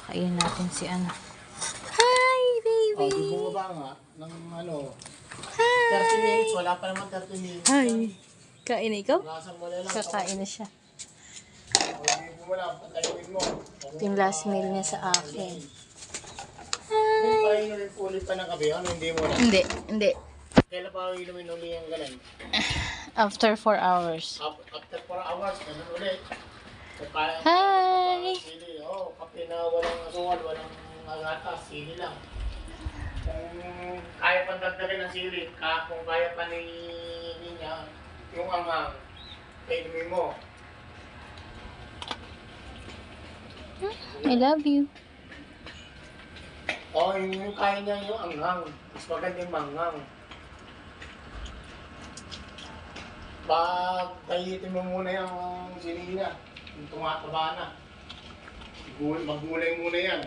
Kain natin si ano. Hi, baby! Di bumaba nga ng 30 minutes. Wala pa naman 30 minutes. Hi! Kain na ikaw? Lasang mo na lang. Kakain na siya. Hindi mo wala. Patayuin mo. Ito yung last meal niya sa akin. Hindi pa inumin fully pa ng kape. Ano, hindi mo na. Hindi. Kailan pa inumin uli ang galan? After 4 hours. After 4 hours, ganun ulit. Hi! Sili. Kape na walang asukal, walang agatas. Sili lang. Kung kaya pang dagdagan ng sili, kung kaya pa ni niya, yung anghang, inumin mo. I love you. Yung kaya niya yung anghang. Mas maganda yung manghang. Pag tayitin mo muna yung sili niya, yung tumataba na. Magulay muna yan.